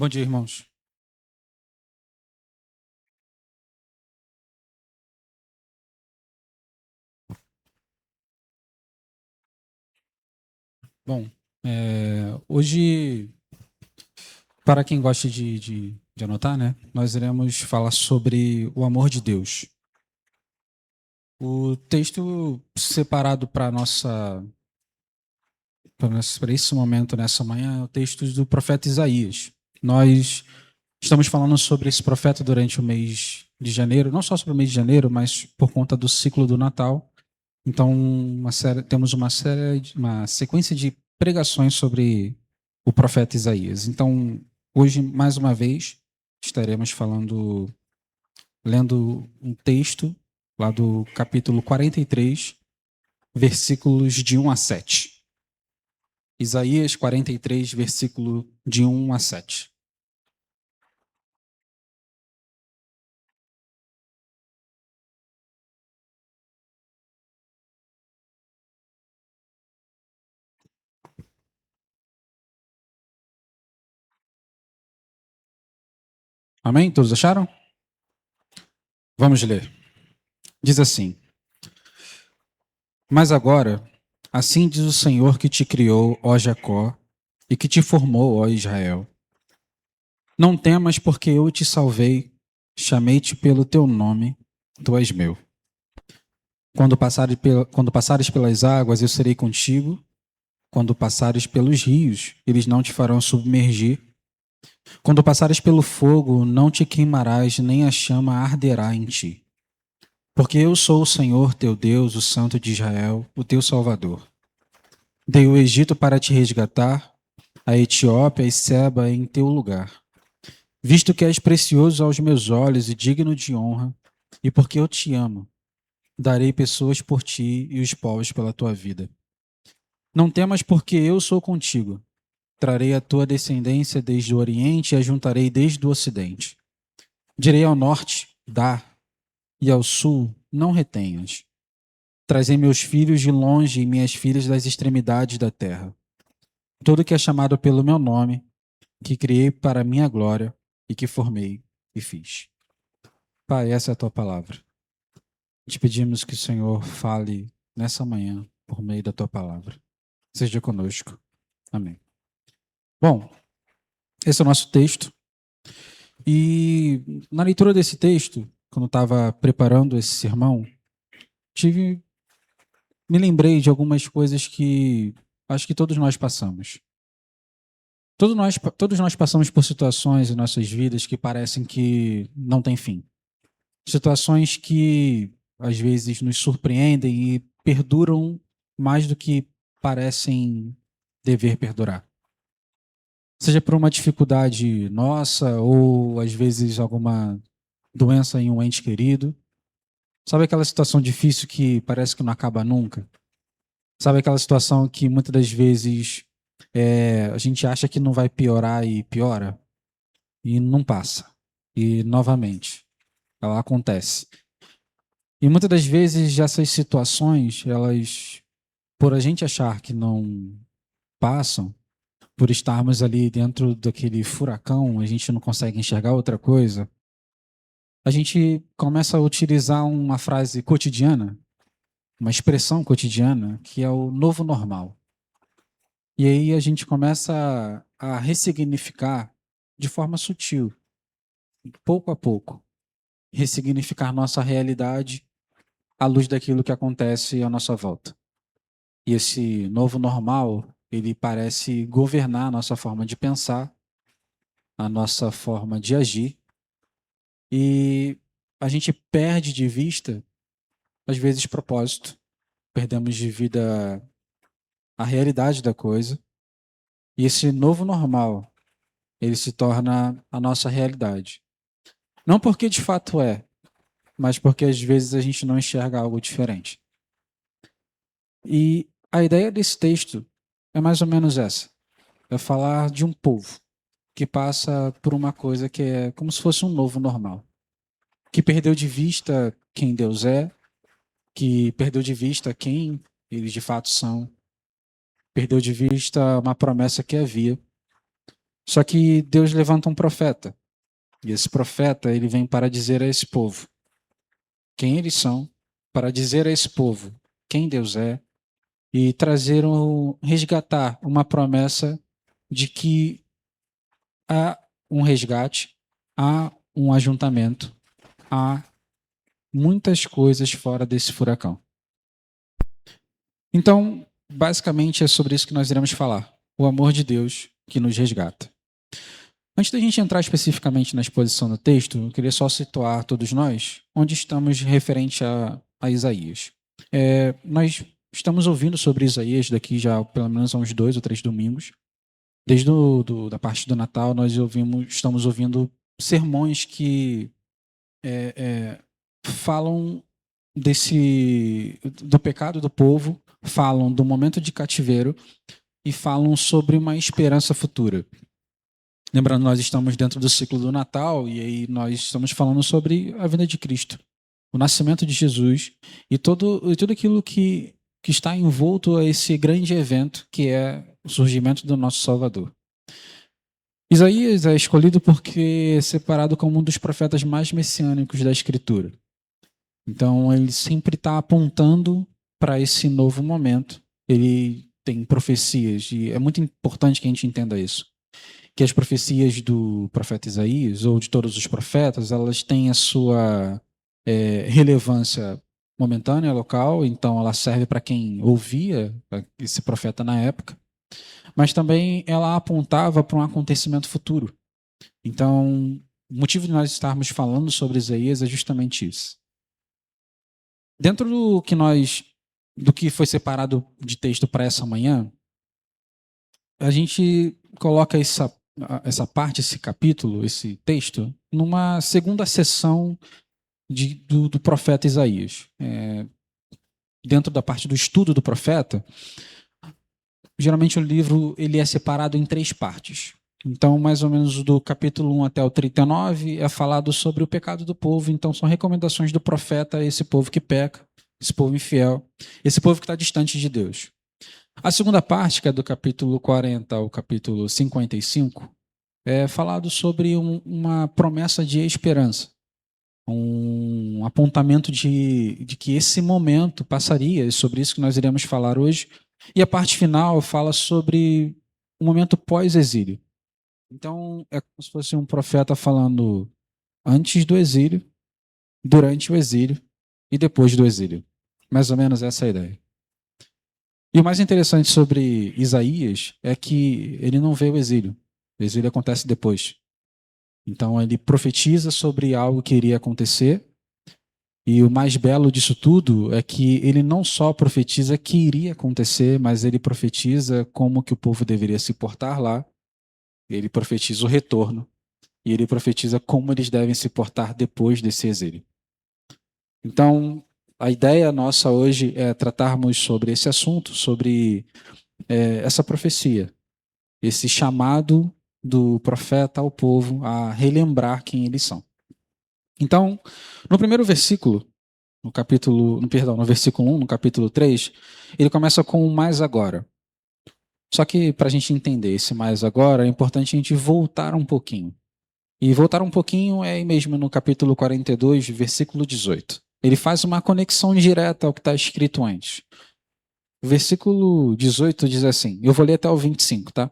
Bom dia, irmãos. Bom, hoje, para quem gosta de anotar, né, nós iremos falar sobre o amor de Deus. O texto separado para esse momento, nessa manhã, é o texto do profeta Isaías. Nós estamos falando sobre esse profeta durante o mês de janeiro, não só sobre o mês de janeiro, mas por conta do ciclo do Natal. Então, temos uma sequência de pregações sobre o profeta Isaías. Então, hoje, mais uma vez, estaremos lendo um texto lá do capítulo 43, versículos de 1 a 7. Isaías 43, versículo de 1 a 7. Amém? Todos acharam? Vamos ler. Diz assim: Mas agora, assim diz o Senhor que te criou, ó Jacó, e que te formou, ó Israel. Não temas, porque eu te salvei, chamei-te pelo teu nome, tu és meu. Quando passares pelas águas, eu serei contigo. Quando passares pelos rios, eles não te farão submergir. Quando passares pelo fogo, não te queimarás, nem a chama arderá em ti. Porque eu sou o Senhor teu Deus, o Santo de Israel, o teu Salvador. Dei o Egito para te resgatar, a Etiópia e Seba em teu lugar. Visto que és precioso aos meus olhos e digno de honra, e porque eu te amo, darei pessoas por ti e os povos pela tua vida. Não temas, porque eu sou contigo. Trarei a tua descendência desde o Oriente e a juntarei desde o Ocidente. Direi ao norte, dá, e ao sul, não retenhas. Trazei meus filhos de longe e minhas filhas das extremidades da terra. Todo que é chamado pelo meu nome, que criei para a minha glória e que formei e fiz. Pai, essa é a tua palavra. Te pedimos que o Senhor fale nessa manhã por meio da tua palavra. Seja conosco. Amém. Bom, esse é o nosso texto. E na leitura desse texto, quando estava preparando esse sermão, me lembrei de algumas coisas que acho que todos nós passamos. Todos nós passamos por situações em nossas vidas que parecem que não têm fim. Situações que às vezes nos surpreendem e perduram mais do que parecem dever perdurar. Seja por uma dificuldade nossa ou às vezes alguma doença em um ente querido. Sabe aquela situação difícil que parece que não acaba nunca? Sabe aquela situação que muitas das vezes a gente acha que não vai piorar e piora? E não passa. E novamente, ela acontece. E muitas das vezes essas situações, elas, por a gente achar que não passam, por estarmos ali dentro daquele furacão, a gente não consegue enxergar outra coisa, a gente começa a utilizar uma frase cotidiana, uma expressão cotidiana, que é o novo normal. E aí a gente começa a ressignificar de forma sutil, pouco a pouco, ressignificar nossa realidade à luz daquilo que acontece à nossa volta. E esse novo normal, ele parece governar a nossa forma de pensar, a nossa forma de agir, e a gente perde de vista, às vezes, propósito, perdemos de vida a realidade da coisa, e esse novo normal, ele se torna a nossa realidade. Não porque de fato é, mas porque às vezes a gente não enxerga algo diferente. E a ideia desse texto é mais ou menos essa: é falar de um povo que passa por uma coisa que é como se fosse um novo normal, que perdeu de vista quem Deus é, que perdeu de vista quem eles de fato são, perdeu de vista uma promessa que havia, Só que Deus levanta um profeta. E esse profeta, ele vem para dizer a esse povo quem eles são, para dizer a esse povo quem Deus é e trazer resgatar uma promessa de que há um resgate, há um ajuntamento, há muitas coisas fora desse furacão. Então, basicamente é sobre isso que nós iremos falar. O amor de Deus que nos resgata. Antes da gente entrar especificamente na exposição do texto, eu queria só situar todos nós onde estamos referente a Isaías. Nós estamos ouvindo sobre Isaías daqui já pelo menos há uns 2 ou 3 domingos. Desde da parte do Natal, nós estamos ouvindo sermões que falam do pecado do povo, falam do momento de cativeiro e falam sobre uma esperança futura. Lembrando, nós estamos dentro do ciclo do Natal e aí nós estamos falando sobre a vinda de Cristo, o nascimento de Jesus e tudo aquilo que está envolto a esse grande evento que é o surgimento do nosso Salvador. Isaías é escolhido porque é separado como um dos profetas mais messiânicos da Escritura. Então, ele sempre está apontando para esse novo momento. Ele tem profecias, e é muito importante que a gente entenda isso. Que as profecias do profeta Isaías, ou de todos os profetas, elas têm a sua relevância momentânea, local, então ela serve para quem ouvia esse profeta na época, mas também ela apontava para um acontecimento futuro. Então, o motivo de nós estarmos falando sobre Isaías é justamente isso. Dentro do que foi separado de texto para essa manhã, a gente coloca essa parte, esse capítulo, esse texto, numa segunda sessão do profeta Isaías. Dentro da parte do estudo do profeta, geralmente o livro ele é separado em 3 partes. Então, mais ou menos do capítulo 1 até o 39 é falado sobre o pecado do povo. Então, são recomendações do profeta a esse povo que peca, esse povo infiel, esse povo que está distante de Deus. A segunda parte, que é do capítulo 40 ao capítulo 55, é falado sobre uma promessa de esperança, um apontamento de que esse momento passaria, é sobre isso que nós iremos falar hoje. E a parte final fala sobre o momento pós-exílio. Então, é como se fosse um profeta falando antes do exílio, durante o exílio e depois do exílio. Mais ou menos essa é a ideia. E o mais interessante sobre Isaías é que ele não vê o exílio. O exílio acontece depois. Então, ele profetiza sobre algo que iria acontecer. E o mais belo disso tudo é que ele não só profetiza que iria acontecer, mas ele profetiza como que o povo deveria se portar lá. Ele profetiza o retorno. E ele profetiza como eles devem se portar depois desse exílio. Então, a ideia nossa hoje é tratarmos sobre esse assunto, sobre essa profecia, esse chamado do profeta ao povo a relembrar quem eles são. Então, no primeiro versículo, no versículo 1, no capítulo 3, ele começa com o mais agora. Só que para a gente entender esse mais agora, é importante a gente voltar um pouquinho. E voltar um pouquinho é aí mesmo no capítulo 42, versículo 18. Ele faz uma conexão direta ao que está escrito antes. O versículo 18 diz assim, eu vou ler até o 25, tá?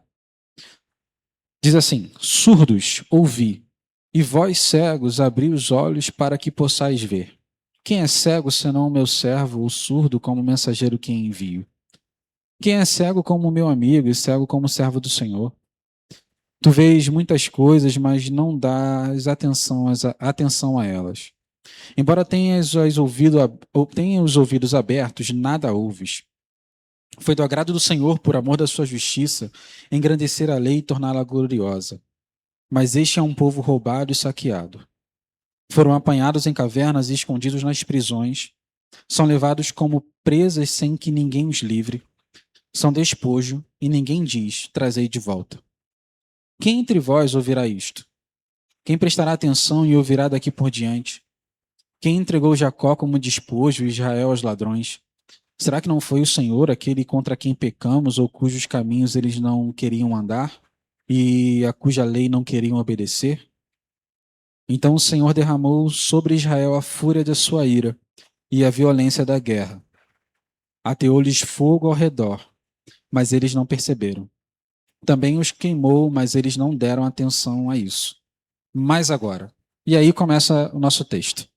Diz assim, surdos, ouvi, e vós cegos, abri os olhos para que possais ver. Quem é cego senão o meu servo, ou surdo como mensageiro que envio? Quem é cego como meu amigo e cego como servo do Senhor? Tu vês muitas coisas, mas não dás atenção a elas. Embora tenhas os ouvidos abertos, nada ouves. Foi do agrado do Senhor, por amor da sua justiça, engrandecer a lei e torná-la gloriosa. Mas este é um povo roubado e saqueado. Foram apanhados em cavernas e escondidos nas prisões. São levados como presas sem que ninguém os livre. São despojo e ninguém diz, trazei de volta. Quem entre vós ouvirá isto? Quem prestará atenção e ouvirá daqui por diante? Quem entregou Jacó como despojo e Israel aos ladrões? Será que não foi o Senhor aquele contra quem pecamos ou cujos caminhos eles não queriam andar? e a cuja lei não queriam obedecer? Então o Senhor derramou sobre Israel a fúria da sua ira e a violência da guerra. Ateou-lhes fogo ao redor, mas eles não perceberam. Também os queimou, mas eles não deram atenção a isso. Mas agora. E aí começa o nosso texto.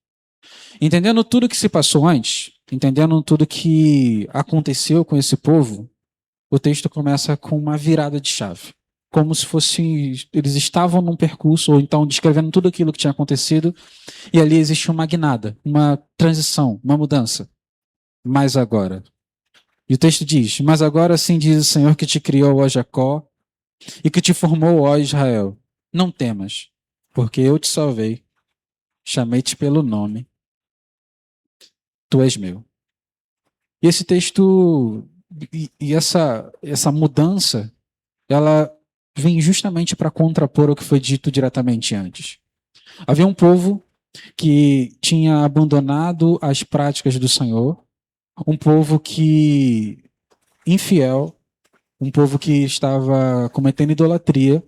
Entendendo tudo que se passou antes, entendendo tudo que aconteceu com esse povo, o texto começa com uma virada de chave. Como se fosse. Eles estavam num percurso, ou então descrevendo tudo aquilo que tinha acontecido, e ali existe uma guinada, uma transição, uma mudança. Mas agora. E o texto diz: Mas agora assim diz o Senhor que te criou, ó Jacó, e que te formou, ó Israel. Não temas, porque eu te salvei, chamei-te pelo nome, tu és meu. E esse texto e essa mudança, ela vem justamente para contrapor o que foi dito diretamente antes. Havia um povo que tinha abandonado as práticas do Senhor, um povo que infiel, um povo que estava cometendo idolatria,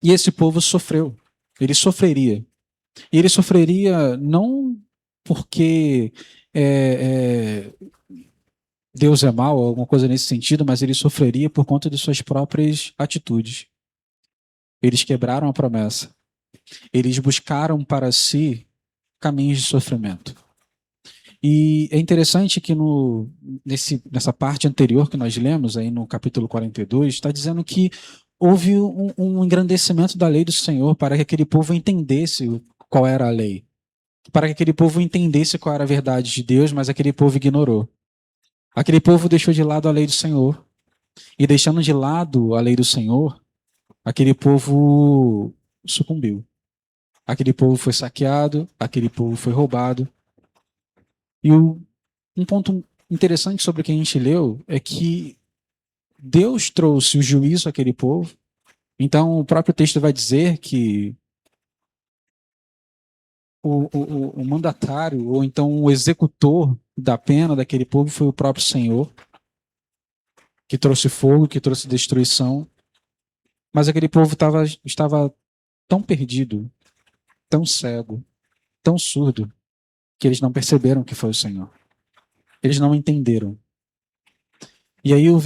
e esse povo sofreu. Ele sofreria. E ele sofreria não porque Deus é mau, alguma coisa nesse sentido, mas ele sofreria por conta de suas próprias atitudes. Eles quebraram a promessa. Eles buscaram para si caminhos de sofrimento. E é interessante que nessa parte anterior que nós lemos, aí no capítulo 42, está dizendo que houve um engrandecimento da lei do Senhor para que aquele povo entendesse qual era a lei. Para que aquele povo entendesse qual era a verdade de Deus, mas aquele povo ignorou. Aquele povo deixou de lado a lei do Senhor. E deixando de lado a lei do Senhor, aquele povo sucumbiu. Aquele povo foi saqueado, aquele povo foi roubado. E um ponto interessante sobre o que a gente leu é que Deus trouxe o juízo àquele povo. Então, o próprio texto vai dizer que o mandatário, ou então o executor da pena daquele povo foi o próprio Senhor, que trouxe fogo, que trouxe destruição. Mas aquele povo estava tão perdido, tão cego, tão surdo, que eles não perceberam que foi o Senhor. Eles não entenderam. E aí o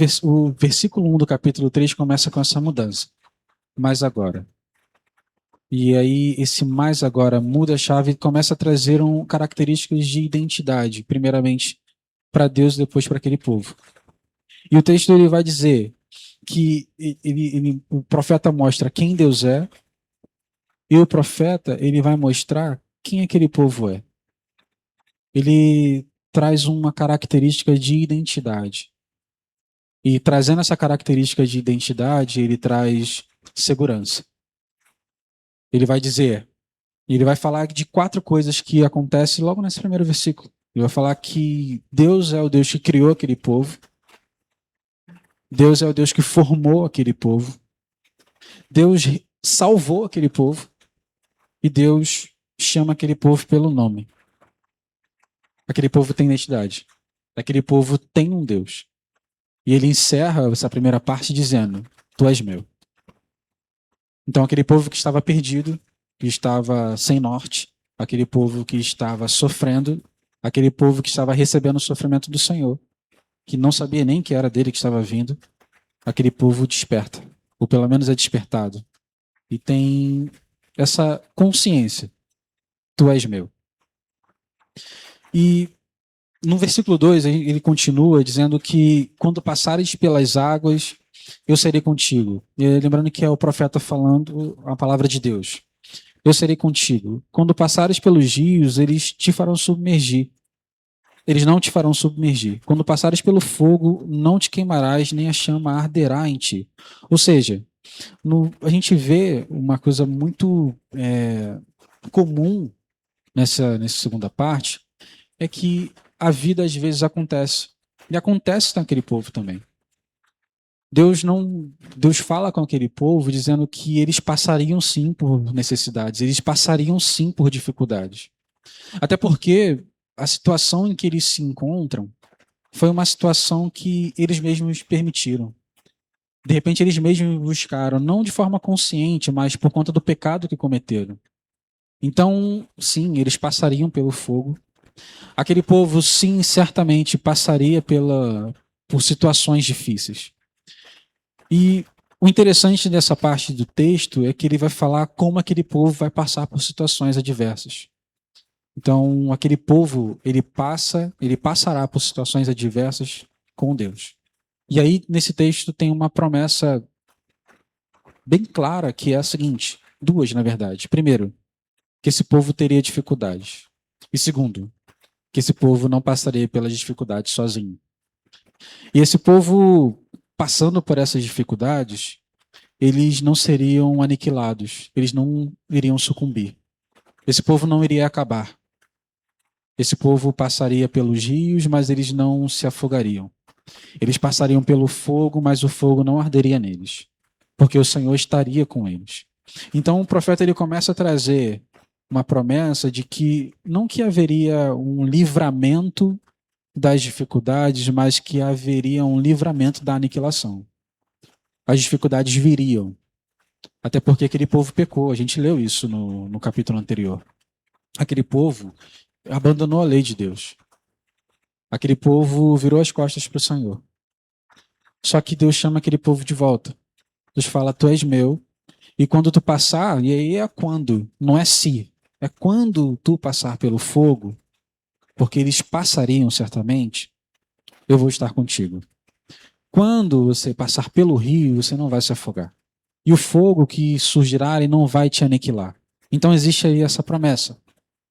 versículo 1 do capítulo 3 começa com essa mudança. Mas agora. E aí esse mais agora muda a chave e começa a trazer características de identidade, primeiramente para Deus, depois para aquele povo. E o texto ele vai dizer que o profeta mostra quem Deus é, e o profeta ele vai mostrar quem aquele povo é. Ele traz uma característica de identidade. E trazendo essa característica de identidade, ele traz segurança. Ele vai dizer, ele vai falar de 4 coisas que acontecem logo nesse primeiro versículo. Ele vai falar que Deus é o Deus que criou aquele povo. Deus é o Deus que formou aquele povo. Deus salvou aquele povo. E Deus chama aquele povo pelo nome. Aquele povo tem identidade. Aquele povo tem um Deus. E ele encerra essa primeira parte dizendo: Tu és meu. Então aquele povo que estava perdido, que estava sem norte, aquele povo que estava sofrendo, aquele povo que estava recebendo o sofrimento do Senhor, que não sabia nem que era dele que estava vindo, aquele povo desperta, ou pelo menos é despertado, e tem essa consciência: Tu és meu. E no versículo 2, ele continua dizendo que quando passares pelas águas, eu serei contigo. E lembrando que é o profeta falando a palavra de Deus. Eu serei contigo. Quando passares pelos rios, eles te farão submergir. Eles não te farão submergir. Quando passares pelo fogo, não te queimarás, nem a chama arderá em ti. Ou seja, a gente vê uma coisa muito comum nessa segunda parte, é que a vida às vezes acontece. E acontece naquele povo também. Deus fala com aquele povo dizendo que eles passariam sim por necessidades, eles passariam sim por dificuldades. Até porque a situação em que eles se encontram foi uma situação que eles mesmos permitiram. De repente eles mesmos buscaram, não de forma consciente, mas por conta do pecado que cometeram. Então, sim, eles passariam pelo fogo. Aquele povo, sim, certamente passaria por situações difíceis. E o interessante dessa parte do texto é que ele vai falar como aquele povo vai passar por situações adversas. Então, aquele povo, ele passará por situações adversas com Deus. E aí, nesse texto, tem uma promessa bem clara, que é a seguinte: duas, na verdade. Primeiro, que esse povo teria dificuldades. E segundo, que esse povo não passaria pelas dificuldades sozinho. E esse povo, passando por essas dificuldades, eles não seriam aniquilados, eles não iriam sucumbir. Esse povo não iria acabar. Esse povo passaria pelos rios, mas eles não se afogariam. Eles passariam pelo fogo, mas o fogo não arderia neles, porque o Senhor estaria com eles. Então o profeta ele começa a trazer uma promessa de que não que haveria um livramento das dificuldades, mas que haveria um livramento da aniquilação. As dificuldades viriam, até porque aquele povo pecou. A gente leu isso no capítulo anterior. Aquele povo abandonou a lei de Deus. Aquele povo virou as costas para o Senhor. Só que Deus chama aquele povo de volta. Deus fala: tu és meu. E quando tu passar, e aí é quando, não é se, é quando tu passar pelo fogo, porque eles passariam certamente, eu vou estar contigo. Quando você passar pelo rio, você não vai se afogar. E o fogo que surgirá, ele não vai te aniquilar. Então existe aí essa promessa.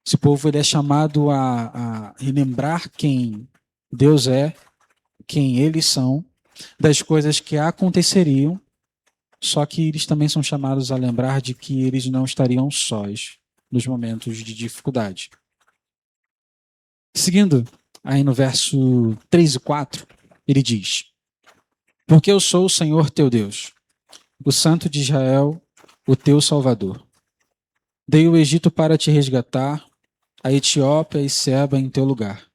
Esse povo ele é chamado a lembrar quem Deus é, quem eles são, das coisas que aconteceriam, só que eles também são chamados a lembrar de que eles não estariam sós nos momentos de dificuldade. Seguindo, aí no verso 3 e 4, ele diz: porque eu sou o Senhor teu Deus, o Santo de Israel, o teu Salvador. Dei o Egito para te resgatar, a Etiópia e Seba em teu lugar.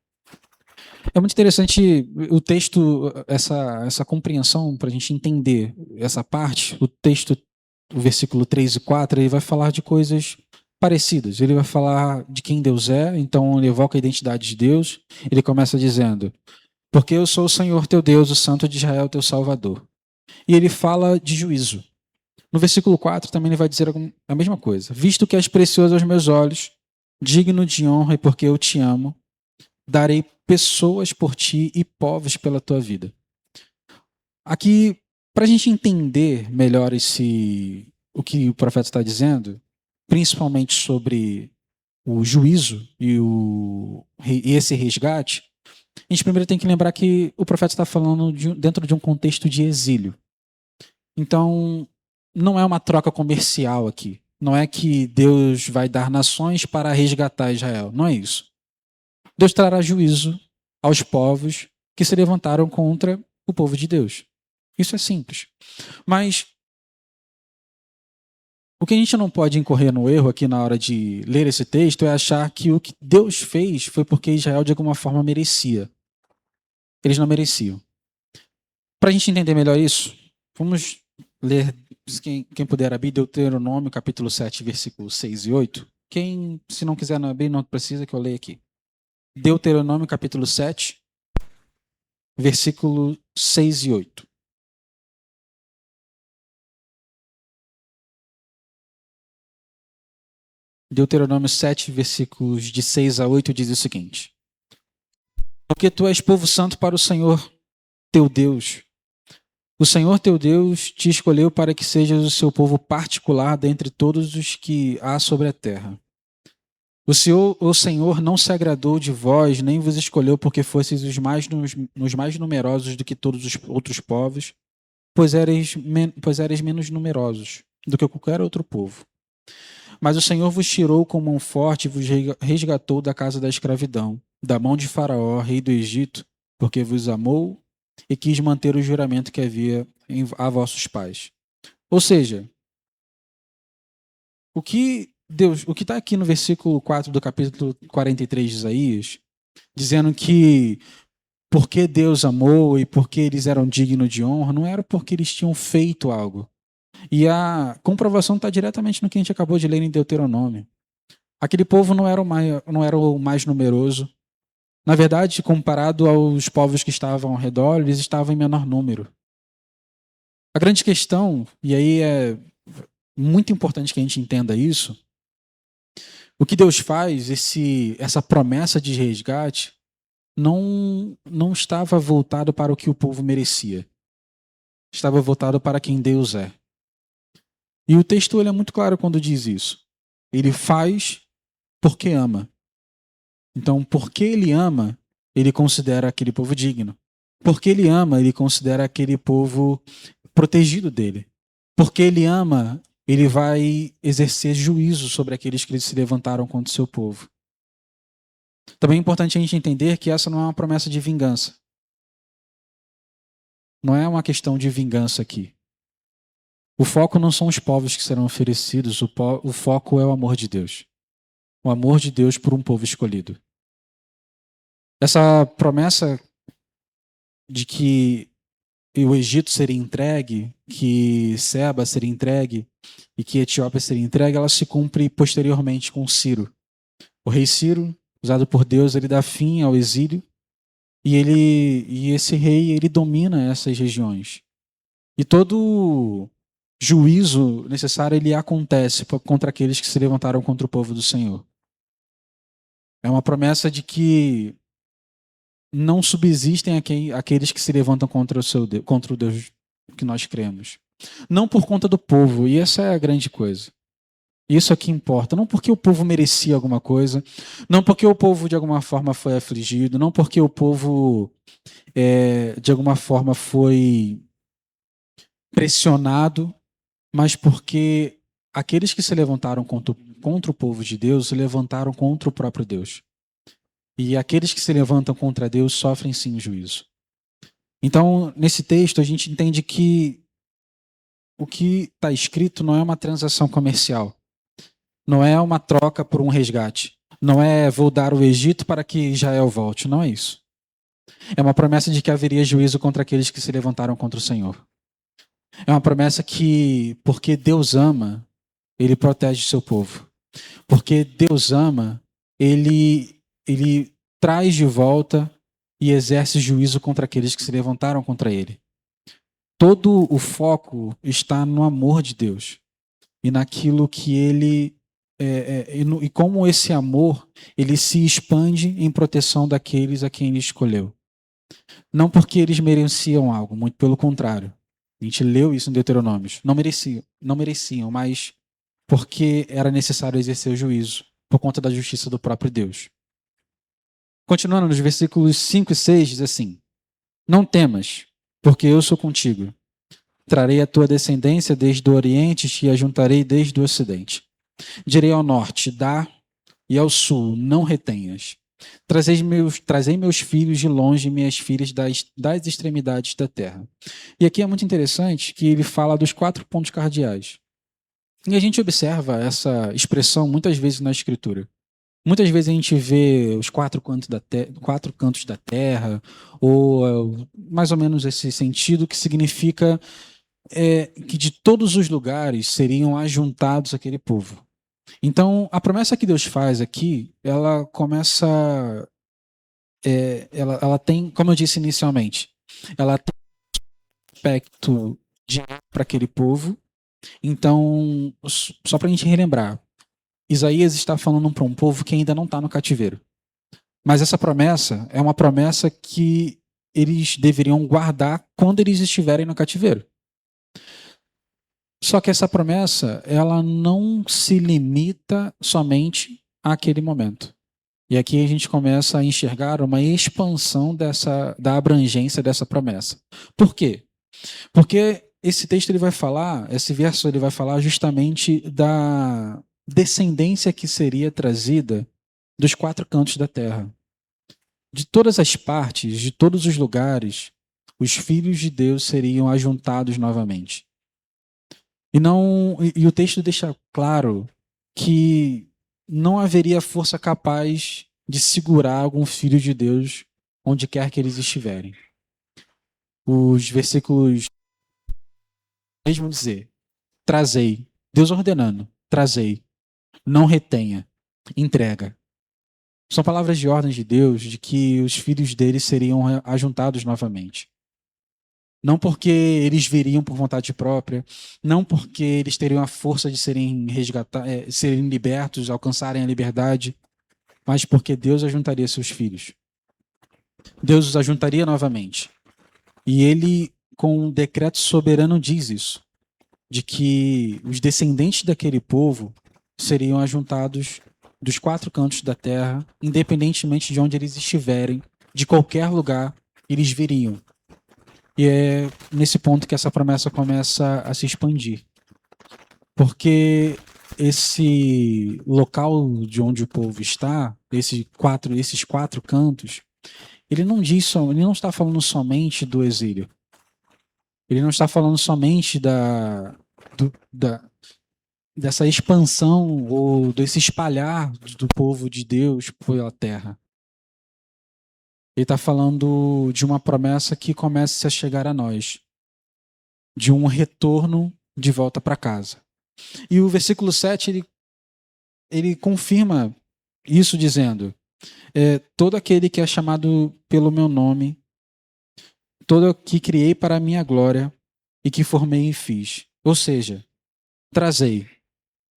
É muito interessante o texto, essa compreensão, para a gente entender essa parte. O texto, o versículo 3 e 4, ele vai falar de coisas parecidas. Ele vai falar de quem Deus é, então ele evoca a identidade de Deus. Ele começa dizendo: porque eu sou o Senhor teu Deus, o Santo de Israel, teu Salvador. E ele fala de juízo. No versículo 4 também ele vai dizer a mesma coisa. Visto que és precioso aos meus olhos, digno de honra e porque eu te amo, darei pessoas por ti e povos pela tua vida. Aqui, para a gente entender melhor o que o profeta está dizendo, principalmente sobre o juízo e esse resgate, a gente primeiro tem que lembrar que o profeta está falando dentro de um contexto de exílio. Então, não é uma troca comercial aqui. Não é que Deus vai dar nações para resgatar Israel. Não é isso. Deus trará juízo aos povos que se levantaram contra o povo de Deus. Isso é simples. Mas o que a gente não pode incorrer no erro aqui na hora de ler esse texto é achar que o que Deus fez foi porque Israel de alguma forma merecia. Eles não mereciam. Para a gente entender melhor isso, vamos ler, quem puder abrir, Deuteronômio, capítulo 7, versículos 6 e 8. Quem, se não quiser abrir, não precisa que eu leia aqui. Deuteronômio, capítulo 7, versículo 6 e 8. Deuteronômio 7, versículos de 6 a 8 diz o seguinte: porque tu és povo santo para o Senhor teu Deus. O Senhor teu Deus te escolheu para que sejas o seu povo particular dentre todos os que há sobre a terra. O Senhor não se agradou de vós, nem vos escolheu porque fosseis os mais numerosos do que todos os outros povos, pois eres menos numerosos do que qualquer outro povo. Mas o Senhor vos tirou com mão forte e vos resgatou da casa da escravidão, da mão de Faraó, rei do Egito, porque vos amou e quis manter o juramento que havia a vossos pais. Ou seja, o que está aqui no versículo 4 do capítulo 43 de Isaías, dizendo que porque Deus amou e porque eles eram dignos de honra, não era porque eles tinham feito algo. E a comprovação está diretamente no que a gente acabou de ler em Deuteronômio. Aquele povo não era o mais numeroso. Na verdade, comparado aos povos que estavam ao redor, eles estavam em menor número. A grande questão, e aí é muito importante que a gente entenda isso, o que Deus faz, essa promessa de resgate, não estava voltado para o que o povo merecia. Estava voltado para quem Deus é. E o texto ele é muito claro quando diz isso. Ele faz porque ama. Então, porque ele ama, ele considera aquele povo digno. Porque ele ama, ele considera aquele povo protegido dele. Porque ele ama, ele vai exercer juízo sobre aqueles que se levantaram contra o seu povo. Também é importante a gente entender que essa não é uma promessa de vingança. Não é uma questão de vingança aqui. O foco não são os povos que serão oferecidos, o foco é o amor de Deus. O amor de Deus por um povo escolhido. Essa promessa de que o Egito seria entregue, que Seba seria entregue e que Etiópia seria entregue, ela se cumpre posteriormente com Ciro. O rei Ciro, usado por Deus, ele dá fim ao exílio e esse rei ele domina essas regiões. E todo juízo necessário ele acontece contra aqueles que se levantaram contra o povo do Senhor. É uma promessa de que não subsistem aqueles que se levantam contra o Deus que nós cremos. Não por conta do povo, e essa é a grande coisa. Isso é que importa. Não porque o povo merecia alguma coisa, não porque o povo de alguma forma foi afligido, não porque o povo de alguma forma foi pressionado, mas porque aqueles que se levantaram contra o povo de Deus se levantaram contra o próprio Deus. E aqueles que se levantam contra Deus sofrem sim o juízo. Então, nesse texto, a gente entende que o que está escrito não é uma transação comercial. Não é uma troca por um resgate. Não é vou dar o Egito para que Israel volte. Não é isso. É uma promessa de que haveria juízo contra aqueles que se levantaram contra o Senhor. É uma promessa que, porque Deus ama, Ele protege o seu povo. Porque Deus ama, Ele traz de volta e exerce juízo contra aqueles que se levantaram contra Ele. Todo o foco está no amor de Deus e naquilo que Ele e como esse amor ele se expande em proteção daqueles a quem Ele escolheu. Não porque eles mereciam algo, muito pelo contrário. A gente leu isso em Deuteronômio. Não mereciam, mas porque era necessário exercer o juízo por conta da justiça do próprio Deus. Continuando nos versículos 5 e 6, diz assim: Não temas, porque eu sou contigo. Trarei a tua descendência desde o Oriente e te ajuntarei desde o Ocidente. Direi ao norte, dá, e ao sul, não retenhas. Trazei meus filhos de longe e minhas filhas das extremidades da terra. E aqui é muito interessante que ele fala dos 4 pontos cardeais. E a gente observa essa expressão muitas vezes na Escritura. Muitas vezes a gente vê os 4 cantos da terra, ou mais ou menos esse sentido que significa que de todos os lugares seriam ajuntados aquele povo. Então, a promessa que Deus faz aqui, ela começa. Ela tem, como eu disse inicialmente, ela tem um aspecto de para aquele povo. Então, só para a gente relembrar, Isaías está falando para um povo que ainda não está no cativeiro. Mas essa promessa é uma promessa que eles deveriam guardar quando eles estiverem no cativeiro. Só que essa promessa, ela não se limita somente àquele momento. E aqui a gente começa a enxergar uma expansão da abrangência dessa promessa. Por quê? Porque esse texto ele vai falar, esse verso ele vai falar justamente da descendência que seria trazida dos 4 cantos da terra. De todas as partes, de todos os lugares, os filhos de Deus seriam ajuntados novamente. E o texto deixa claro que não haveria força capaz de segurar algum filho de Deus onde quer que eles estiverem. Os versículos mesmo dizer, trazei, Deus ordenando, trazei, não retenha, entrega. São palavras de ordem de Deus de que os filhos dele seriam ajuntados novamente. Não porque eles viriam por vontade própria, não porque eles teriam a força de serem serem libertos, alcançarem a liberdade, mas porque Deus ajuntaria seus filhos. Deus os ajuntaria novamente. E ele, com um decreto soberano, diz isso, de que os descendentes daquele povo seriam ajuntados dos 4 cantos da terra, independentemente de onde eles estiverem, de qualquer lugar, eles viriam. E é nesse ponto que essa promessa começa a se expandir. Porque esse local de onde o povo está, esses 4 cantos, ele não está falando somente do exílio. Ele não está falando somente dessa expansão ou desse espalhar do povo de Deus pela terra. Ele está falando de uma promessa que começa a chegar a nós, de um retorno de volta para casa. E o versículo 7, ele confirma isso dizendo, todo aquele que é chamado pelo meu nome, todo que criei para a minha glória e que formei e fiz. Ou seja, trazei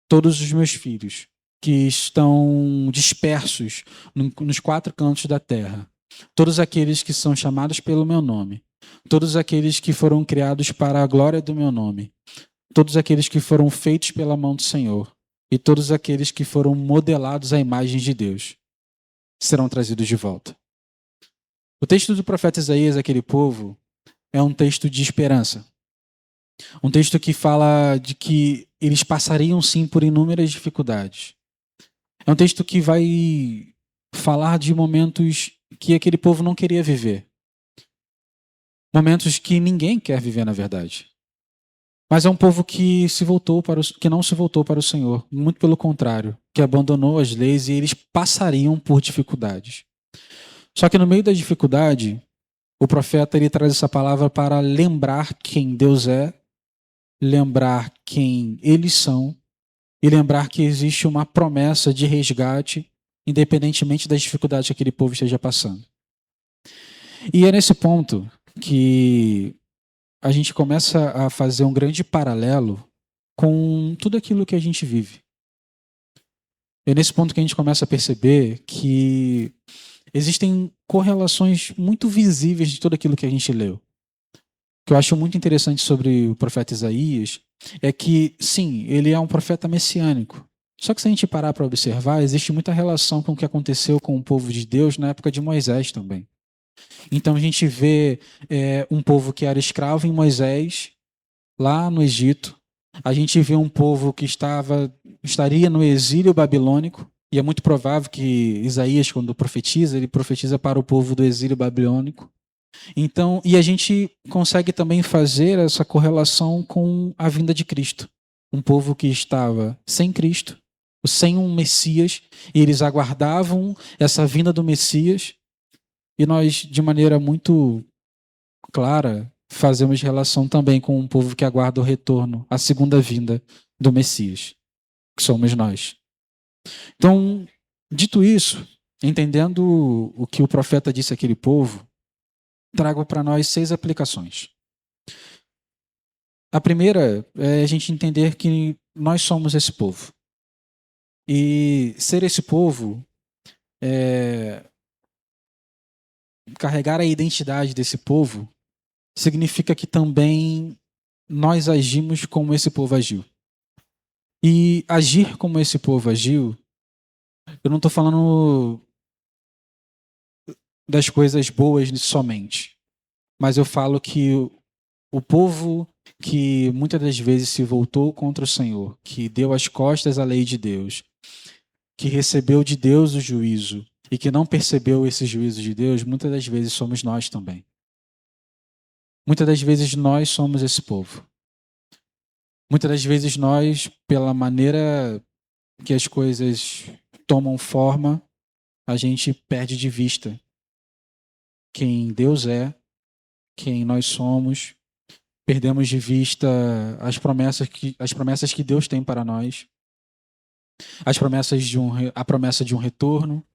todos os meus filhos que estão dispersos nos 4 cantos da terra, todos aqueles que são chamados pelo meu nome, todos aqueles que foram criados para a glória do meu nome, todos aqueles que foram feitos pela mão do Senhor e todos aqueles que foram modelados à imagem de Deus serão trazidos de volta. O texto do profeta Isaías, aquele povo, é um texto de esperança. Um texto que fala de que eles passariam sim por inúmeras dificuldades. É um texto que vai falar de momentos que aquele povo não queria viver. Momentos que ninguém quer viver, na verdade. Mas é um povo que que não se voltou para o Senhor, muito pelo contrário, que abandonou as leis e eles passariam por dificuldades. Só que no meio da dificuldade, o profeta ele traz essa palavra para lembrar quem Deus é, lembrar quem eles são e lembrar que existe uma promessa de resgate, independentemente das dificuldades que aquele povo esteja passando. E é nesse ponto que a gente começa a fazer um grande paralelo com tudo aquilo que a gente vive. É nesse ponto que a gente começa a perceber que existem correlações muito visíveis de tudo aquilo que a gente leu. O que eu acho muito interessante sobre o profeta Isaías é que, sim, ele é um profeta messiânico. Só que se a gente parar para observar, existe muita relação com o que aconteceu com o povo de Deus na época de Moisés também. Então a gente vê um povo que era escravo em Moisés, lá no Egito. A gente vê um povo que estaria no exílio babilônico, e é muito provável que Isaías, quando profetiza, ele profetiza para o povo do exílio babilônico. Então, e a gente consegue também fazer essa correlação com a vinda de Cristo. Um povo que estava sem Cristo, sem um Messias, e eles aguardavam essa vinda do Messias, e nós, de maneira muito clara, fazemos relação também com um povo que aguarda o retorno, a segunda vinda do Messias, que somos nós. Então, dito isso, entendendo o que o profeta disse àquele povo, trago para nós 6 aplicações. A primeira é a gente entender que nós somos esse povo. E ser esse povo carregar a identidade desse povo significa que também nós agimos como esse povo agiu. E agir como esse povo agiu, eu não estou falando das coisas boas somente, mas eu falo que o povo que muitas das vezes se voltou contra o Senhor, que deu as costas à lei de Deus, que recebeu de Deus o juízo e que não percebeu esse juízo de Deus, muitas das vezes somos nós também. Muitas das vezes nós somos esse povo. Muitas das vezes nós, pela maneira que as coisas tomam forma, a gente perde de vista quem Deus é, quem nós somos, perdemos de vista as promessas que Deus tem para nós, a promessa de um retorno,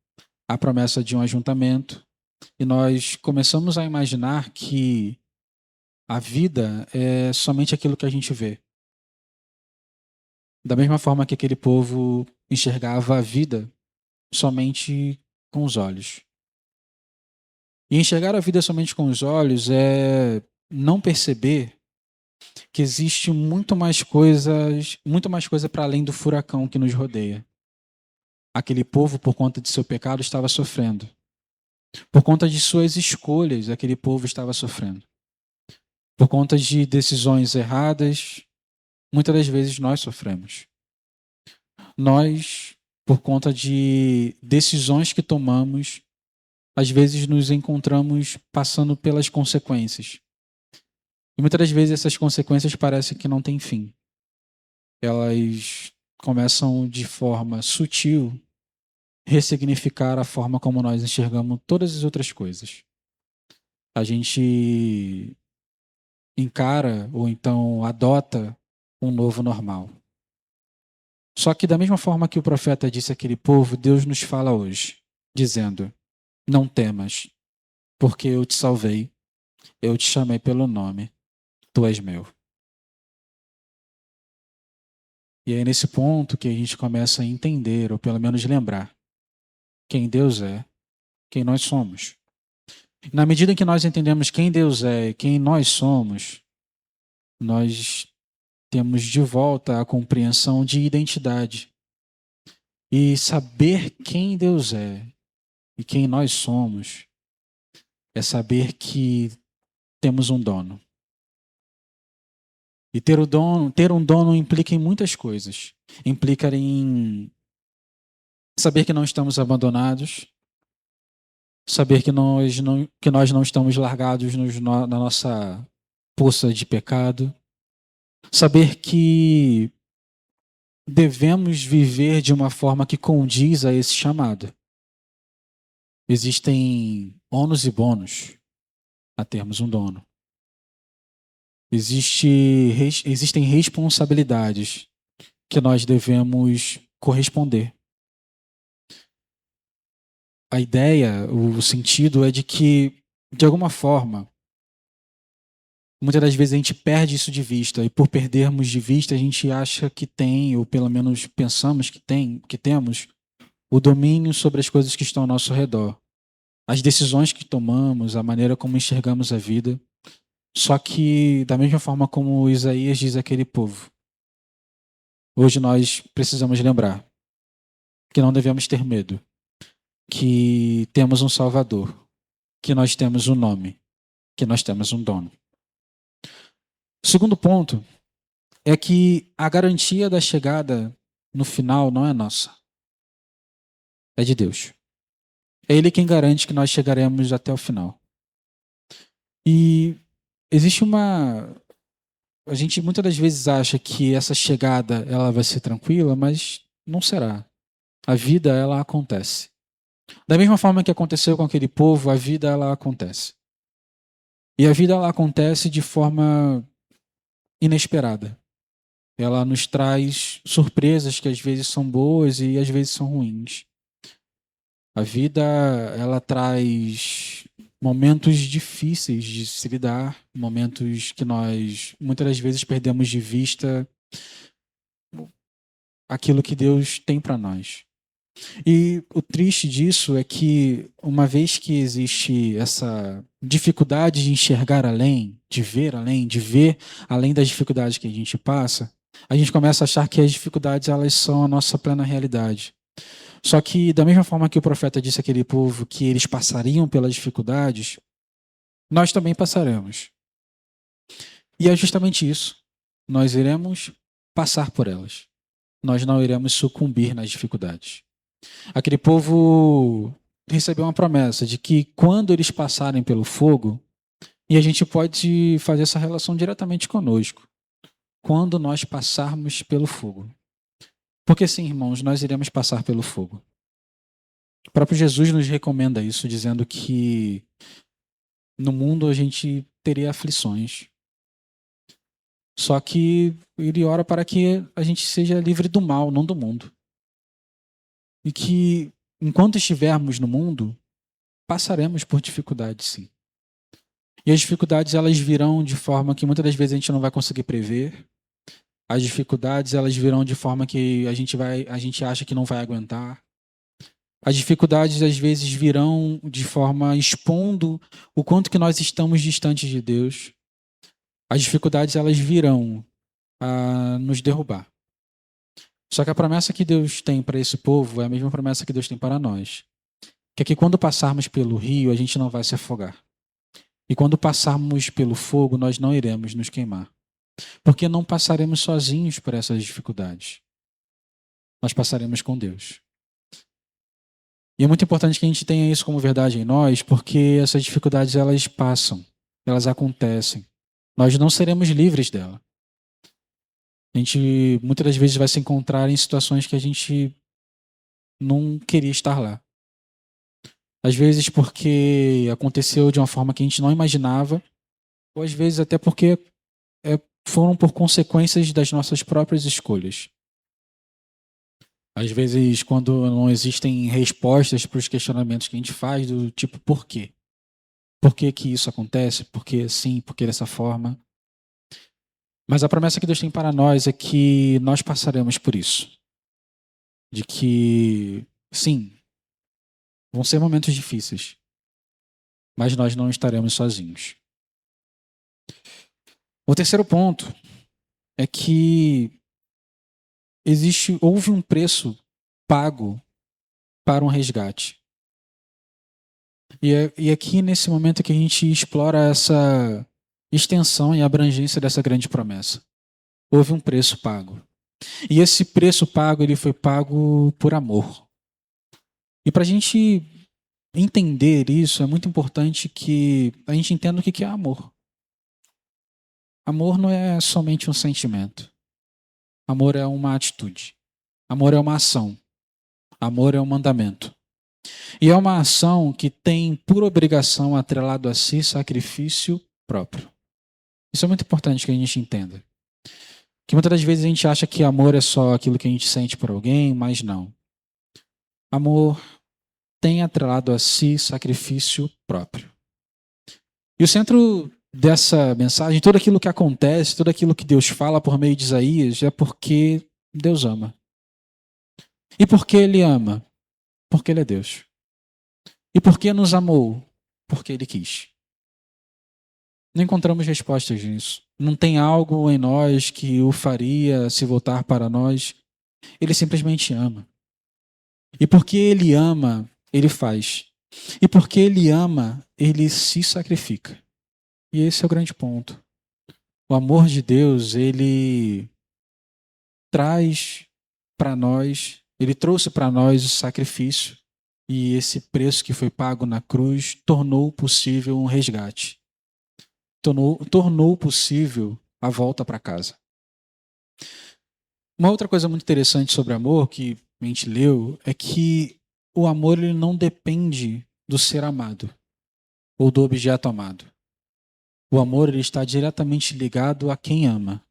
a promessa de um ajuntamento, e nós começamos a imaginar que a vida é somente aquilo que a gente vê. Da mesma forma que aquele povo enxergava a vida somente com os olhos. E enxergar a vida somente com os olhos é não perceber que existe muito mais coisa para além do furacão que nos rodeia. Aquele povo, por conta de seu pecado, estava sofrendo. Por conta de suas escolhas, aquele povo estava sofrendo. Por conta de decisões erradas, muitas das vezes nós sofremos. Nós, por conta de decisões que tomamos, às vezes nos encontramos passando pelas consequências. E muitas das vezes essas consequências parecem que não têm fim. Elas começam de forma sutil ressignificar a forma como nós enxergamos todas as outras coisas. A gente encara ou então adota um novo normal. Só que da mesma forma que o profeta disse àquele povo, Deus nos fala hoje, dizendo: não temas, porque eu te salvei, eu te chamei pelo nome, tu és meu. E é nesse ponto que a gente começa a entender, ou pelo menos lembrar, quem Deus é, quem nós somos. Na medida em que nós entendemos quem Deus é e quem nós somos, nós temos de volta a compreensão de identidade. E saber quem Deus é e quem nós somos é saber que temos um dono. E ter um dono implica em muitas coisas. Implica em saber que não estamos abandonados, saber que nós não estamos largados na nossa poça de pecado, saber que devemos viver de uma forma que condiz a esse chamado. Existem ônus e bônus a termos um dono. Existem responsabilidades que nós devemos corresponder. A ideia, o sentido é de que, de alguma forma, muitas das vezes a gente perde isso de vista, e por perdermos de vista a gente acha que tem, ou pelo menos pensamos que temos, o domínio sobre as coisas que estão ao nosso redor. As decisões que tomamos, a maneira como enxergamos a vida. Só que, da mesma forma como Isaías diz àquele povo, hoje nós precisamos lembrar que não devemos ter medo, que temos um Salvador, que nós temos um nome, que nós temos um dono. O segundo ponto é que a garantia da chegada no final não é nossa, é de Deus. É Ele quem garante que nós chegaremos até o final. E existe a gente muitas das vezes acha que essa chegada ela vai ser tranquila, mas não será. A vida ela acontece. Da mesma forma que aconteceu com aquele povo, a vida ela acontece. E a vida ela acontece de forma inesperada. Ela nos traz surpresas que às vezes são boas e às vezes são ruins. A vida ela traz momentos difíceis de se lidar, momentos que nós muitas das vezes perdemos de vista aquilo que Deus tem para nós. E o triste disso é que, uma vez que existe essa dificuldade de enxergar além, de ver além das dificuldades que a gente passa, a gente começa a achar que as dificuldades elas são a nossa plena realidade. Só que, da mesma forma que o profeta disse àquele povo que eles passariam pelas dificuldades, nós também passaremos. E é justamente isso. Nós iremos passar por elas. Nós não iremos sucumbir nas dificuldades. Aquele povo recebeu uma promessa de que quando eles passarem pelo fogo, e a gente pode fazer essa relação diretamente conosco, quando nós passarmos pelo fogo. Porque sim, irmãos, nós iremos passar pelo fogo. O próprio Jesus nos recomenda isso, dizendo que no mundo a gente teria aflições. Só que ele ora para que a gente seja livre do mal, não do mundo. E que, enquanto estivermos no mundo, passaremos por dificuldades, sim. E as dificuldades, elas virão de forma que muitas das vezes a gente não vai conseguir prever. As dificuldades, elas virão de forma que a gente acha que não vai aguentar. As dificuldades, às vezes, virão de forma expondo o quanto que nós estamos distantes de Deus. As dificuldades, elas virão a nos derrubar. Só que a promessa que Deus tem para esse povo é a mesma promessa que Deus tem para nós. Que é que quando passarmos pelo rio, a gente não vai se afogar. E quando passarmos pelo fogo, nós não iremos nos queimar. Porque não passaremos sozinhos por essas dificuldades. Nós passaremos com Deus. E é muito importante que a gente tenha isso como verdade em nós, porque essas dificuldades, elas passam, elas acontecem. Nós não seremos livres dela. A gente muitas das vezes vai se encontrar em situações que a gente não queria estar lá. Às vezes porque aconteceu de uma forma que a gente não imaginava, ou às vezes até porque foram por consequências das nossas próprias escolhas. Às vezes, quando não existem respostas para os questionamentos que a gente faz, do tipo, por quê? Por que que isso acontece? Por que assim? Por que dessa forma? Mas a promessa que Deus tem para nós é que nós passaremos por isso. De que, sim, vão ser momentos difíceis, mas nós não estaremos sozinhos. O terceiro ponto é que houve um preço pago para um resgate. E aqui nesse momento que a gente explora essa extensão e abrangência dessa grande promessa. Houve um preço pago. E esse preço pago, ele foi pago por amor. E para a gente entender isso, é muito importante que a gente entenda o que é amor. Amor não é somente um sentimento. Amor é uma atitude. Amor é uma ação. Amor é um mandamento. E é uma ação que tem por obrigação atrelado a si sacrifício próprio. Isso é muito importante que a gente entenda. Que muitas das vezes a gente acha que amor é só aquilo que a gente sente por alguém, mas não. Amor tem atrelado a si sacrifício próprio. E o centro dessa mensagem, tudo aquilo que acontece, tudo aquilo que Deus fala por meio de Isaías, é porque Deus ama. E por que Ele ama? Porque Ele é Deus. E por que nos amou? Porque Ele quis. Não encontramos respostas nisso. Não tem algo em nós que o faria se voltar para nós. Ele simplesmente ama. E porque Ele ama, Ele faz. E porque Ele ama, Ele se sacrifica. E esse é o grande ponto. O amor de Deus, Ele traz para nós, Ele trouxe para nós o sacrifício. E esse preço que foi pago na cruz tornou possível um resgate. Tornou possível a volta para casa. Uma outra coisa muito interessante sobre amor que a gente leu é que o amor ele não depende do ser amado ou do objeto amado. O amor ele está diretamente ligado a quem ama.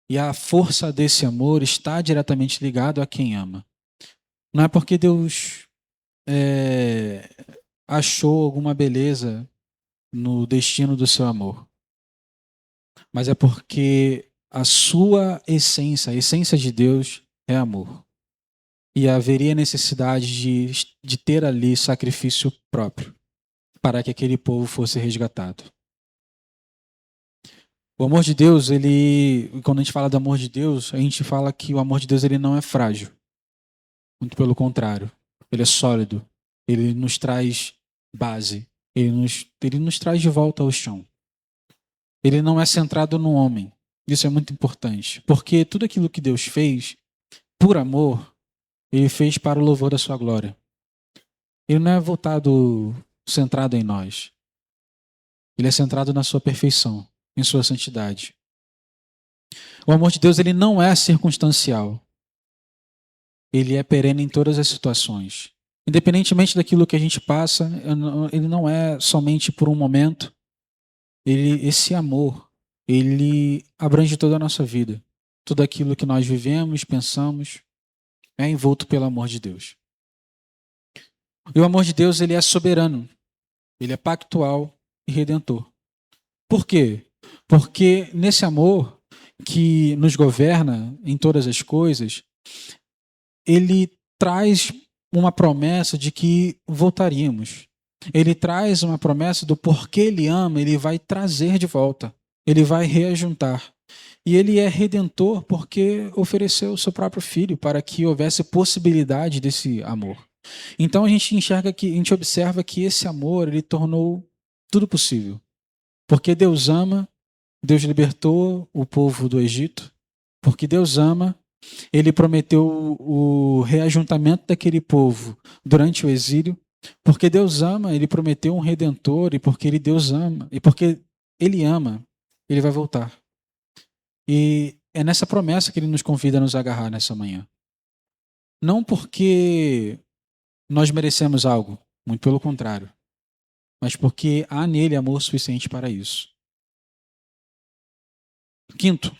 E a força desse amor está diretamente ligado a quem ama. Não é porque Deus achou alguma beleza no destino do seu amor, mas é porque a sua essência, a essência de Deus é amor. E haveria necessidade de ter ali sacrifício próprio para que aquele povo fosse resgatado. O amor de Deus, quando a gente fala do amor de Deus, a gente fala que o amor de Deus ele não é frágil. Muito pelo contrário. Ele é sólido. Ele nos traz base. Ele nos traz de volta ao chão. Ele não é centrado no homem. Isso é muito importante. Porque tudo aquilo que Deus fez, por amor, Ele fez para o louvor da sua glória. Ele não é centrado em nós. Ele é centrado na sua perfeição, em sua santidade. O amor de Deus ele não é circunstancial. Ele é perene em todas as situações. Independentemente daquilo que a gente passa, ele não é somente por um momento, esse amor, ele abrange toda a nossa vida. Tudo aquilo que nós vivemos, pensamos, é envolto pelo amor de Deus. E o amor de Deus, ele é soberano, ele é pactual e redentor. Por quê? Porque nesse amor que nos governa em todas as coisas, ele traz uma promessa de que voltaríamos. Ele traz uma promessa do porquê ele ama, ele vai trazer de volta. Ele vai reajuntar. E ele é redentor porque ofereceu o seu próprio filho para que houvesse possibilidade desse amor. Então a gente enxerga que, a gente observa que esse amor, ele tornou tudo possível. Porque Deus ama, Deus libertou o povo do Egito. Porque Deus ama, ele prometeu o reajuntamento daquele povo durante o exílio. Porque Deus ama, ele prometeu um redentor, e porque Deus ama, e porque ele ama, ele vai voltar. E é nessa promessa que ele nos convida a nos agarrar nessa manhã. Não porque nós merecemos algo, muito pelo contrário, mas porque há nele amor suficiente para isso. Quinto,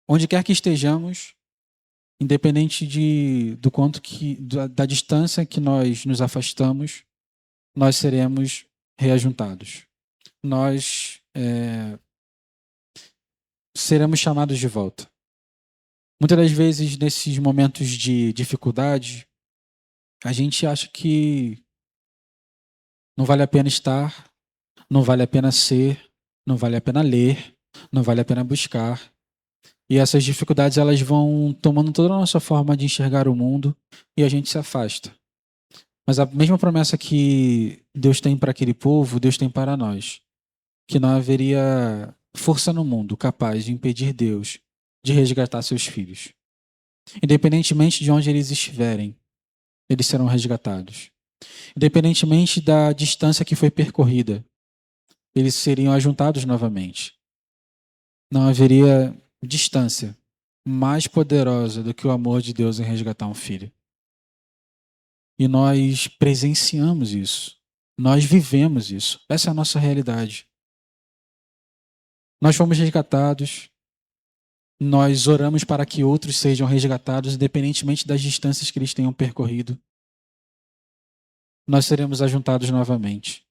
onde quer que estejamos, independente do quanto da distância que nós nos afastamos, nós seremos reajuntados. Nós seremos chamados de volta. Muitas das vezes, nesses momentos de dificuldade, a gente acha que não vale a pena estar, não vale a pena ser, não vale a pena ler, não vale a pena buscar. E essas dificuldades, elas vão tomando toda a nossa forma de enxergar o mundo e a gente se afasta. Mas a mesma promessa que Deus tem para aquele povo, Deus tem para nós. Que não haveria força no mundo capaz de impedir Deus de resgatar seus filhos. Independentemente de onde eles estiverem, eles serão resgatados. Independentemente da distância que foi percorrida, eles seriam ajuntados novamente. Não haveria distância mais poderosa do que o amor de Deus em resgatar um filho. E nós presenciamos isso. Nós vivemos isso. Essa é a nossa realidade. Nós fomos resgatados. Nós oramos para que outros sejam resgatados, independentemente das distâncias que eles tenham percorrido. Nós seremos ajuntados novamente.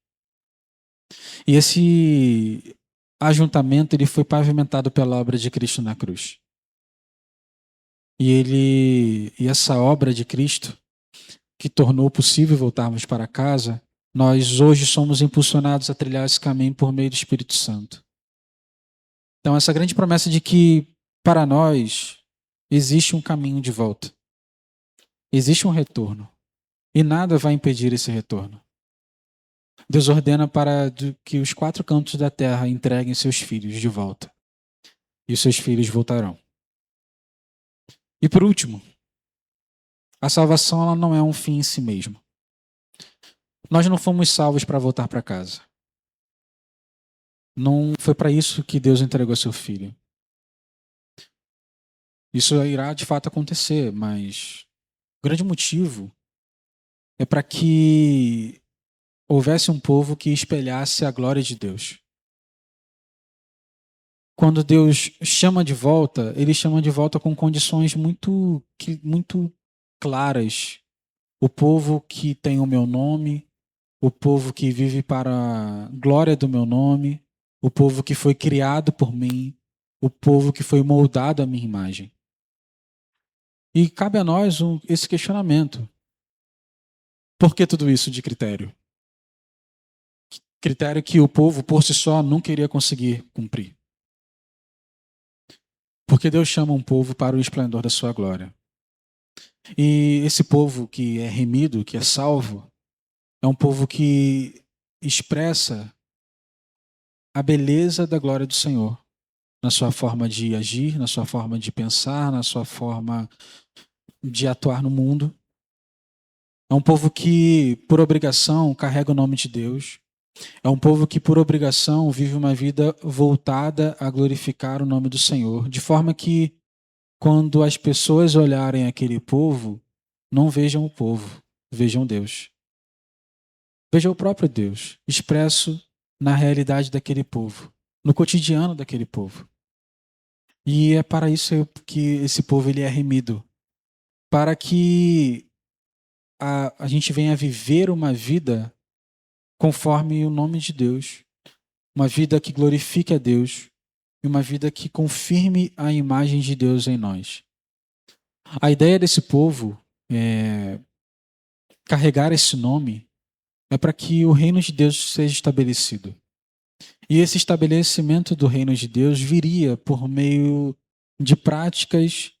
E esse ajuntamento, ele foi pavimentado pela obra de Cristo na cruz. E essa obra de Cristo, que tornou possível voltarmos para casa, nós hoje somos impulsionados a trilhar esse caminho por meio do Espírito Santo. Então, essa grande promessa de que, para nós, existe um caminho de volta. Existe um retorno. E nada vai impedir esse retorno. Deus ordena para que os 4 cantos da terra entreguem seus filhos de volta. E os seus filhos voltarão. E por último, a salvação, ela não é um fim em si mesmo. Nós não fomos salvos para voltar para casa. Não foi para isso que Deus entregou seu filho. Isso irá de fato acontecer, mas o grande motivo é para que houvesse um povo que espelhasse a glória de Deus. Quando Deus chama de volta, ele chama de volta com condições muito claras. O povo que tem o meu nome, o povo que vive para a glória do meu nome, o povo que foi criado por mim, o povo que foi moldado à minha imagem. E cabe a nós esse questionamento. Por que tudo isso de critério? Critério que o povo, por si só, nunca iria conseguir cumprir. Porque Deus chama um povo para o esplendor da sua glória. E esse povo que é remido, que é salvo, é um povo que expressa a beleza da glória do Senhor na sua forma de agir, na sua forma de pensar, na sua forma de atuar no mundo. É um povo que, por obrigação, carrega o nome de Deus. É um povo que, por obrigação, vive uma vida voltada a glorificar o nome do Senhor, de forma que, quando as pessoas olharem aquele povo, não vejam o povo, vejam Deus. Vejam o próprio Deus, expresso na realidade daquele povo, no cotidiano daquele povo. E é para isso que esse povo ele é remido, para que a gente venha viver uma vida conforme o nome de Deus, uma vida que glorifique a Deus e uma vida que confirme a imagem de Deus em nós. A ideia desse povo é carregar esse nome é para que o reino de Deus seja estabelecido. E esse estabelecimento do reino de Deus viria por meio de práticas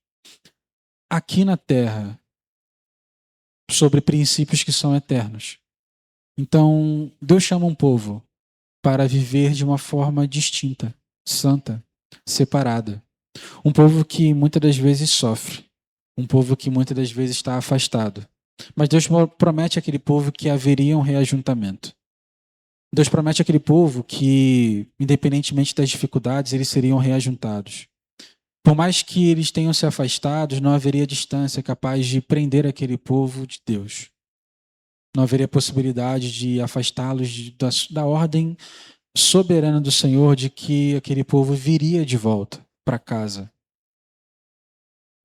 aqui na terra sobre princípios que são eternos. Então, Deus chama um povo para viver de uma forma distinta, santa, separada. Um povo que muitas das vezes sofre, um povo que muitas das vezes está afastado. Mas Deus promete àquele povo que haveria um reajuntamento. Deus promete àquele povo que, independentemente das dificuldades, eles seriam reajuntados. Por mais que eles tenham se afastado, não haveria distância capaz de prender aquele povo de Deus. Não haveria possibilidade de afastá-los da ordem soberana do Senhor de que aquele povo viria de volta para casa.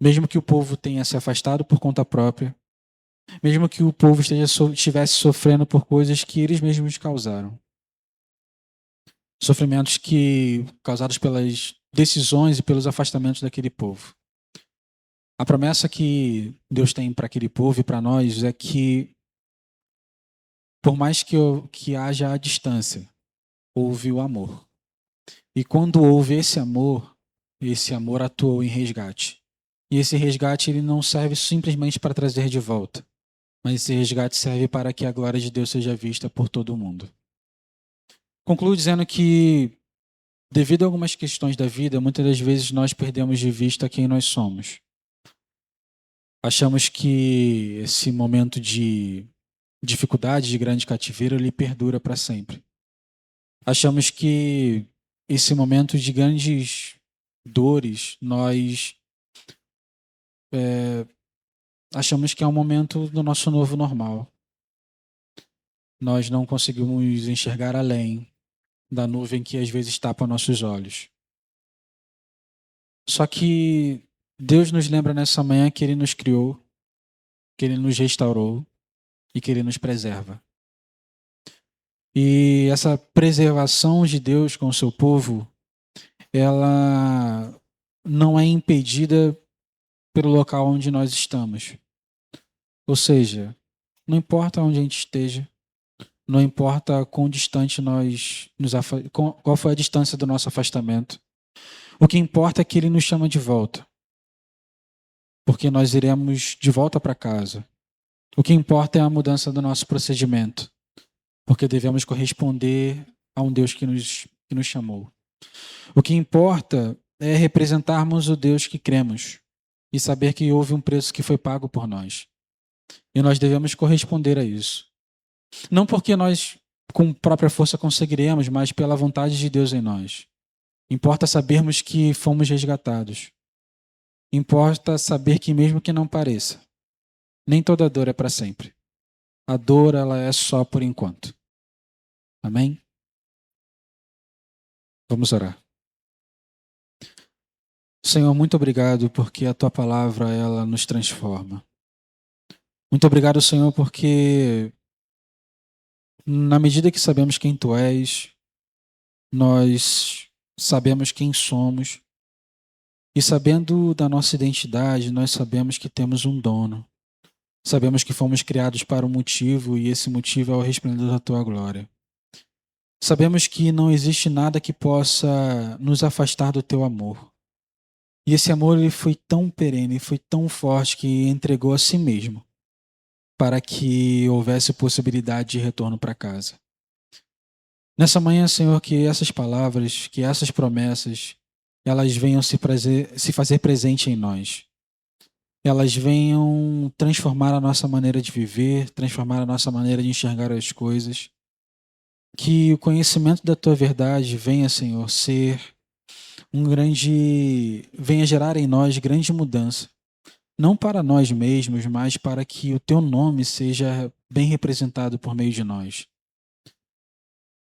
Mesmo que o povo tenha se afastado por conta própria, mesmo que o povo estivesse sofrendo por coisas que eles mesmos causaram. Sofrimentos causados pelas decisões e pelos afastamentos daquele povo. A promessa que Deus tem para aquele povo e para nós é que, por mais que haja a distância, houve o amor. E quando houve esse amor atuou em resgate. E esse resgate ele não serve simplesmente para trazer de volta, mas esse resgate serve para que a glória de Deus seja vista por todo o mundo. Concluo dizendo que, devido a algumas questões da vida, muitas das vezes nós perdemos de vista quem nós somos. Achamos que esse momento de dificuldade, de grande cativeiro, ele perdura para sempre. Achamos que esse momento de grandes dores, nós achamos que é um momento do nosso novo normal. Nós não conseguimos enxergar além da nuvem que às vezes tapa nossos olhos. Só que Deus nos lembra nessa manhã que Ele nos criou, que Ele nos restaurou e que Ele nos preserva. E essa preservação de Deus com o seu povo, ela não é impedida pelo local onde nós estamos. Ou seja, não importa onde a gente esteja, não importa quão distante qual foi a distância do nosso afastamento. O que importa é que Ele nos chama de volta, porque nós iremos de volta para casa. O que importa é a mudança do nosso procedimento, porque devemos corresponder a um Deus que nos chamou. O que importa é representarmos o Deus que cremos e saber que houve um preço que foi pago por nós. E nós devemos corresponder a isso. Não porque nós, com própria força, conseguiremos, mas pela vontade de Deus em nós. Importa sabermos que fomos resgatados. Importa saber que, mesmo que não pareça, nem toda dor é para sempre. A dor, ela é só por enquanto. Amém? Vamos orar. Senhor, muito obrigado porque a Tua palavra, ela nos transforma. Muito obrigado, Senhor, porque na medida que sabemos quem Tu és, nós sabemos quem somos. E sabendo da nossa identidade, nós sabemos que temos um dono. Sabemos que fomos criados para um motivo e esse motivo é o resplendor da Tua glória. Sabemos que não existe nada que possa nos afastar do Teu amor. E esse amor ele foi tão perene, foi tão forte que entregou a si mesmo para que houvesse possibilidade de retorno para casa. Nessa manhã, Senhor, que essas palavras, que essas promessas, elas venham se fazer presente em nós. Elas venham transformar a nossa maneira de viver, transformar a nossa maneira de enxergar as coisas. Que o conhecimento da Tua verdade venha, Senhor, venha gerar em nós grande mudança. Não para nós mesmos, mas para que o Teu nome seja bem representado por meio de nós.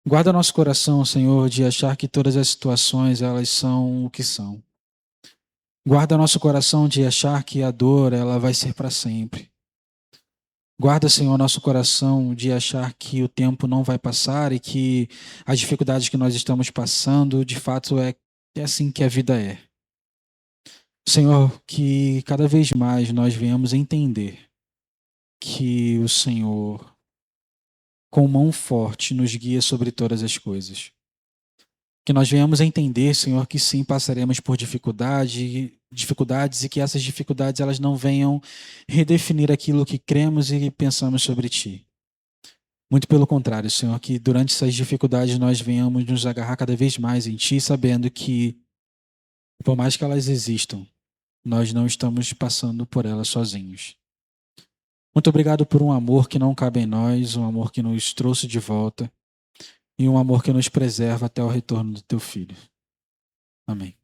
Guarda nosso coração, Senhor, de achar que todas as situações elas são o que são. Guarda nosso coração de achar que a dor ela vai ser para sempre. Guarda, Senhor, nosso coração de achar que o tempo não vai passar e que as dificuldades que nós estamos passando, de fato, é assim que a vida é. Senhor, que cada vez mais nós venhamos entender que o Senhor, com mão forte, nos guia sobre todas as coisas. Que nós venhamos a entender, Senhor, que sim, passaremos por dificuldades e que essas dificuldades elas não venham redefinir aquilo que cremos e pensamos sobre Ti. Muito pelo contrário, Senhor, que durante essas dificuldades nós venhamos nos agarrar cada vez mais em Ti, sabendo que, por mais que elas existam, nós não estamos passando por elas sozinhos. Muito obrigado por um amor que não cabe em nós, um amor que nos trouxe de volta e um amor que nos preserva até o retorno do Teu Filho. Amém.